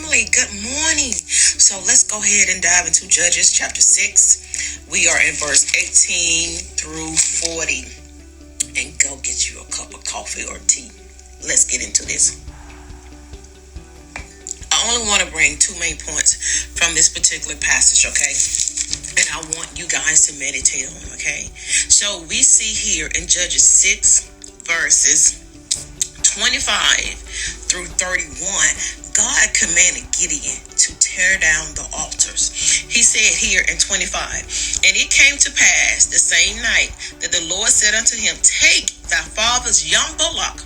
family, good morning. So let's go ahead and dive into Judges chapter 6. We are in verse 18 through 40. And go get you a cup of coffee or tea. Let's get into this. I only want to bring two main points from this particular passage, okay? And I want you guys to meditate on, okay? So we see here in Judges 6 verses 25 through 31, God commanded Gideon to tear down the altars. He said here in 25, and it came to pass the same night that the Lord said unto him, take thy father's young bullock,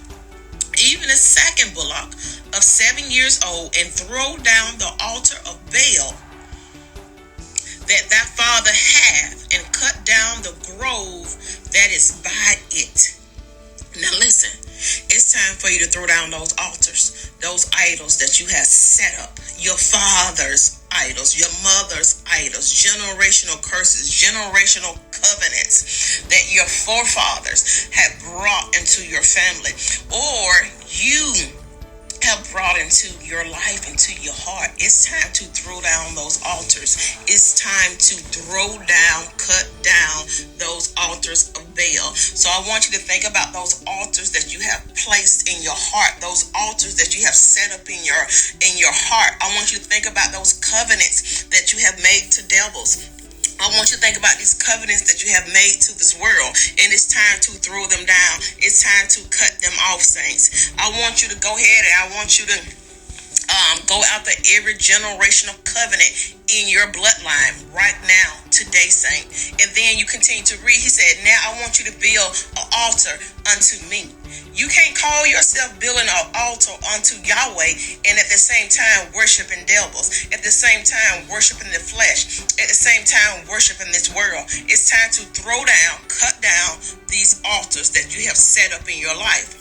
even a second bullock of 7 years old, and throw down the altar of Baal that thy father hath, and cut down the grove that is by it. Now listen, it's time for you to throw down those altars, those idols that you have set up, your father's idols, your mother's idols, generational curses, generational covenants that your forefathers have brought into your family, or you have brought into your life, into your heart. It's time to throw down those altars. It's time to throw down, cut down those altars of Baal. So I want you to think about those altars that you have placed in your heart, those altars that you have set up in your heart. I want you to think about those covenants that you have made to devils. I want you to think about these covenants that you have made to this world, and it's time to throw them down. It's time to cut them off, saints. I want you to go ahead and I want you to go after every generational covenant in your bloodline right now, today, saint. And then you continue to read. He said, now I want you to build an altar unto me. You can't call yourself building an altar unto Yahweh and at the same time worshiping devils, at the same time worshiping the flesh, at the same time worshiping this world. It's time to throw down, cut down these altars that you have set up in your life.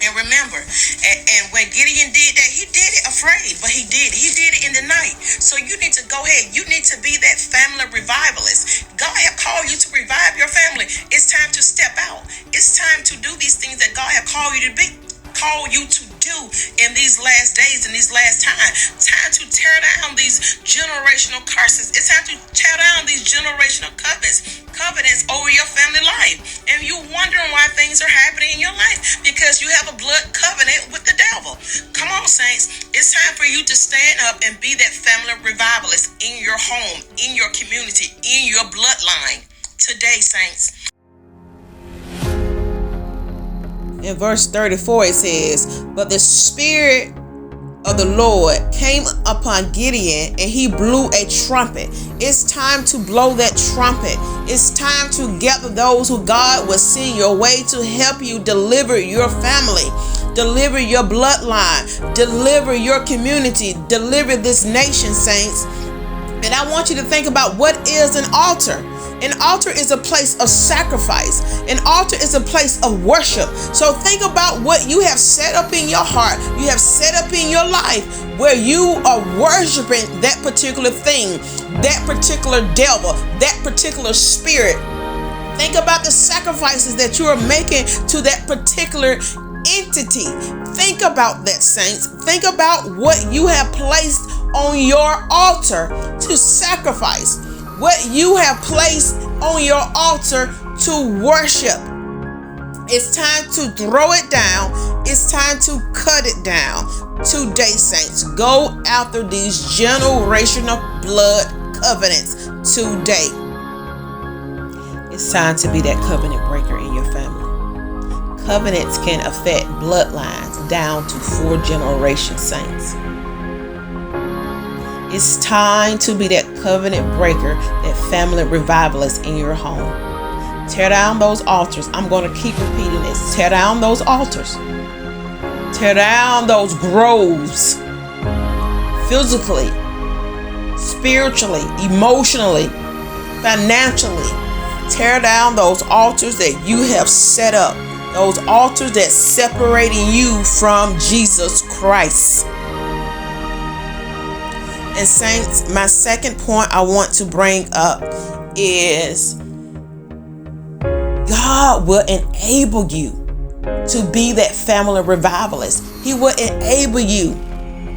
And remember, and when Gideon did that, he did it afraid, but he did it in the night. So you need to go ahead. You need to be that family revivalist. God have called you to revive your family. It's time to step out. It's time to do these things that God have called you to be. Call you to do in these last days, in these last time to tear down these generational curses. It's time to tear down these generational covenants over your family life. And you're wondering why things are happening in your life, because you have a blood covenant with the devil. Come on, saints. It's time for you to stand up and be that family revivalist in your home, in your community, in your bloodline today, saints. In verse 34 it says, but the Spirit of the Lord came upon Gideon, and he blew a trumpet. It's time to blow that trumpet. It's time to gather those who God will send your way to help you deliver your family, deliver your bloodline, deliver your community, deliver this nation, saints. And I want you to think about, what is an altar? An altar is a place of sacrifice. An altar is a place of worship. So think about what you have set up in your heart, you have set up in your life, where you are worshiping that particular thing, that particular devil, that particular spirit. Think about the sacrifices that you are making to that particular entity. Think about that, saints. Think about what you have placed on your altar to sacrifice, what you have placed on your altar to worship. It's time to throw it down. It's time to cut it down. Today, saints, go after these generational blood covenants today. It's time to be that covenant breaker in your family. Covenants can affect bloodlines down to 4 generations, saints. It's time to be that covenant breaker, that family revivalist in your home. Tear down those altars. I'm going to keep repeating this. Tear down those altars. Tear down those groves. Physically, spiritually, emotionally, financially. Tear down those altars that you have set up. Those altars that separating you from Jesus Christ. And saints, my second point I want to bring up is God will enable you to be that family revivalist. He will enable you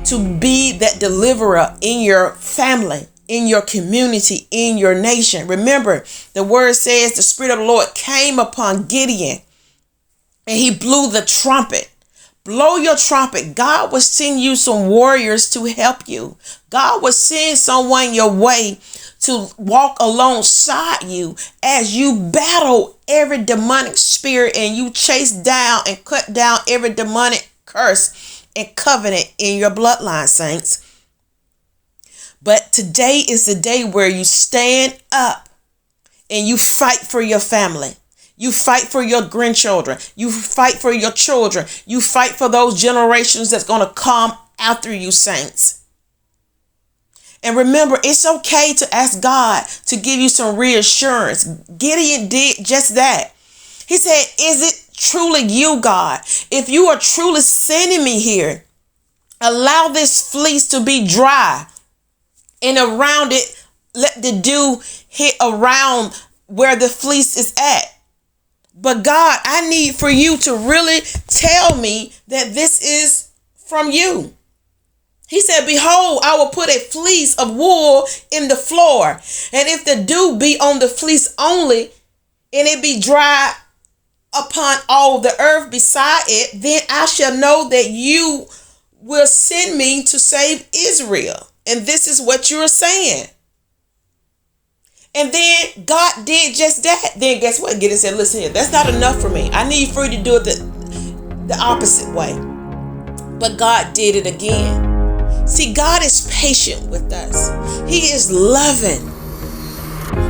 to be that deliverer in your family, in your community, in your nation. Remember, the word says the Spirit of the Lord came upon Gideon and he blew the trumpet. Blow your trumpet. God will send you some warriors to help you. God will send someone your way to walk alongside you as you battle every demonic spirit and you chase down and cut down every demonic curse and covenant in your bloodline, saints. But today is the day where you stand up and you fight for your family. You fight for your grandchildren. You fight for your children. You fight for those generations that's going to come after you, saints. And remember, it's okay to ask God to give you some reassurance. Gideon did just that. He said, is it truly you, God? If you are truly sending me here, allow this fleece to be dry. And around it, let the dew hit around where the fleece is at. But God, I need for you to really tell me that this is from you. He said, behold, I will put a fleece of wool in the floor. And if the dew be on the fleece only, and it be dry upon all the earth beside it, then I shall know that you will send me to save Israel. And this is what you're saying. And then God did just that. Then guess what? Gideon said, listen here, that's not enough for me. I need for you to do it the opposite way. But God did it again. See, God is patient with us. He is loving.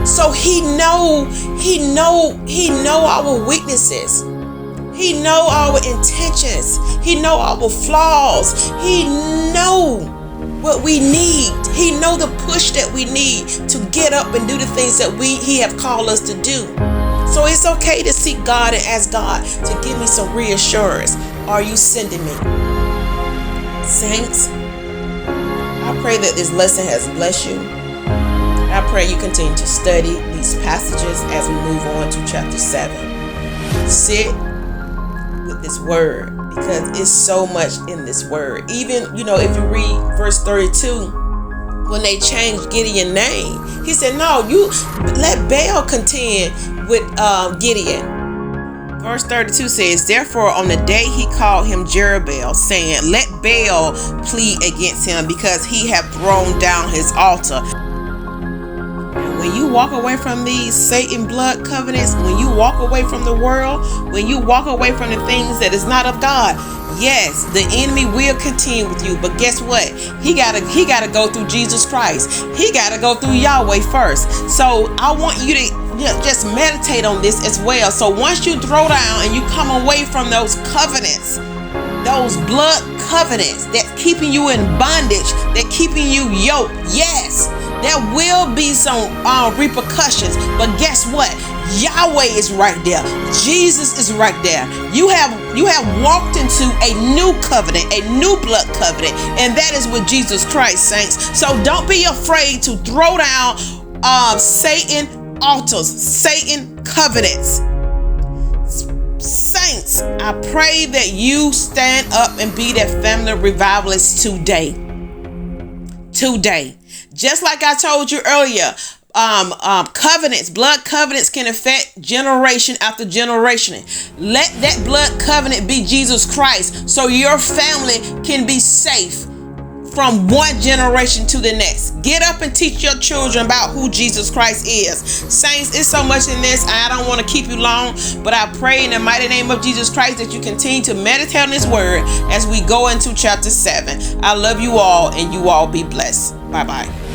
So he know our weaknesses. He know our intentions. He know our flaws. He know what we need. He know the push that we need to get up and do the things that he have called us to do. So it's okay to seek God and ask God to give me some reassurance. Are you sending me? Saints, I pray that this lesson has blessed you. I pray you continue to study these passages as we move on to chapter 7. Sit with this word, because it's so much in this word. Even, if you read verse 32, when they changed Gideon's name, he said, no, you let Baal contend with Gideon. Verse 32 says, therefore on the day he called him Jerubbaal, saying, let Baal plead against him, because he hath thrown down his altar. When you walk away from these Satan blood covenants, when you walk away from the world, when you walk away from the things that is not of God, yes, the enemy will contend with you. But guess what? He gotta go through Jesus Christ. He gotta go through Yahweh first. So I want you to just meditate on this as well. So once you throw down and you come away from those covenants, those blood covenants that's keeping you in bondage, that keeping you yoked, yes, there will be some repercussions. But guess what? Yahweh is right there. Jesus is right there. You have walked into a new covenant, a new blood covenant, and that is with Jesus Christ, saints. So don't be afraid to throw down Satan altars, Satan covenants. Saints, I pray that you stand up and be that family revivalist today. Just like I told you earlier, covenants, blood covenants can affect generation after generation. Let that blood covenant be Jesus Christ, so your family can be safe from one generation to the next. Get up and teach your children about who Jesus Christ is. Saints, it's so much in this. I don't want to keep you long, but I pray in the mighty name of Jesus Christ that you continue to meditate on this word as we go into chapter 7. I love you all, and you all be blessed. Bye-bye.